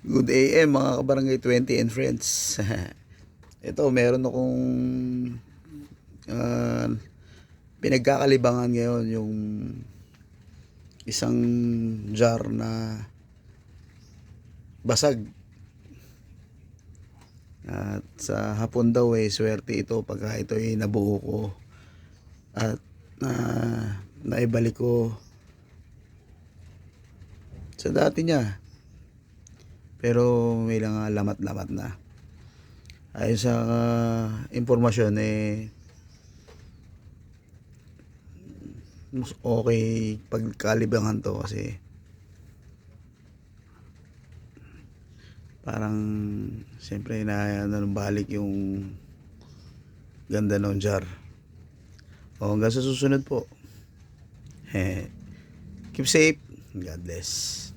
Good AM mga kabarangay 20 and friends. Ito, meron akong ah, pinagkakalibangan ngayon yung isang jar na basag. At sa hapon daw swerte ito pagka ito ay nabuo ko at naibalik ko sa dati niya. Pero may lang lamat-lamat na. Ayon sa impormasyon mas okay pagkalibangan to kasi parang siyempre na balik yung ganda ng jar. O hanggang sa susunod po. Keep safe. God bless.